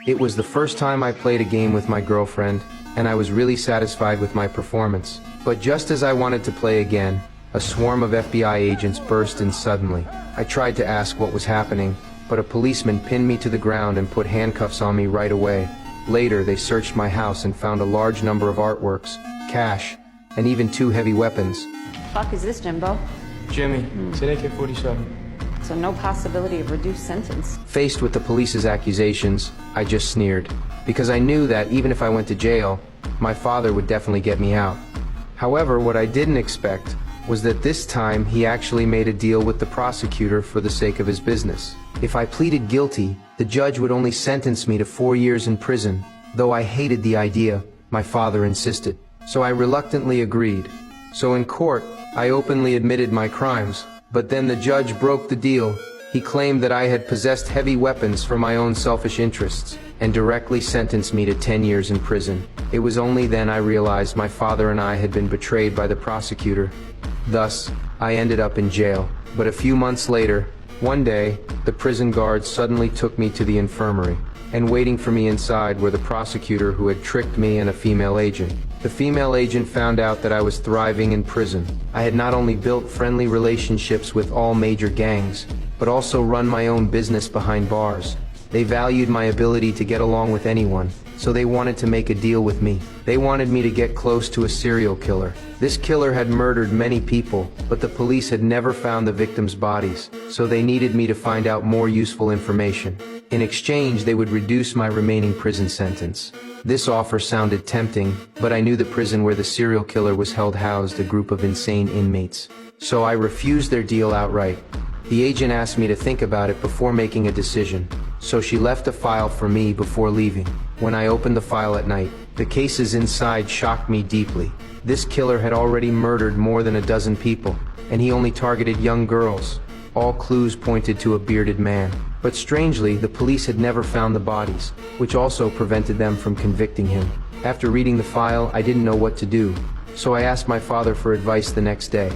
It was the first time I played a game with my girlfriend, and I was really satisfied with my performance. But just as I wanted to play again, a swarm of FBI agents burst in suddenly. I tried to ask what was happening, but a policeman pinned me to the ground and put handcuffs on me right away. Later, they searched my house and found a large number of artworks, cash, and even 2 heavy weapons. Fuck is this, Jimbo? Jimmy, c'est AK-47. So no possibility of reduced sentence. Faced with the police's accusations, I just sneered, because I knew that even if I went to jail, my father would definitely get me out. However, what I didn't expect was that this time he actually made a deal with the prosecutor for the sake of his business. If I pleaded guilty, the judge would only sentence me to 4 years in prison. Though I hated the idea, my father insisted. So I reluctantly agreed. So in court, I openly admitted my crimes. But then the judge broke the deal. He claimed that I had possessed heavy weapons for my own selfish interests, and directly sentenced me to 10 years in prison. It was only then I realized my father and I had been betrayed by the prosecutor. Thus, I ended up in jail. But a few months later, one day, the prison guards suddenly took me to the infirmary, and waiting for me inside were the prosecutor who had tricked me and a female agent. The female agent found out that I was thriving in prison. I had not only built friendly relationships with all major gangs, but also run my own business behind bars. They valued my ability to get along with anyone, so they wanted to make a deal with me. They wanted me to get close to a serial killer. This killer had murdered many people, but the police had never found the victims' bodies, so they needed me to find out more useful information. In exchange, they would reduce my remaining prison sentence. This offer sounded tempting, but I knew the prison where the serial killer was held housed a group of insane inmates. So I refused their deal outright. The agent asked me to think about it before making a decision, so she left a file for me before leaving. When I opened the file at night, the cases inside shocked me deeply. This killer had already murdered more than a dozen people, and he only targeted young girls. All clues pointed to a bearded man. But strangely, the police had never found the bodies, which also prevented them from convicting him. After reading the file, I didn't know what to do, so I asked my father for advice the next day.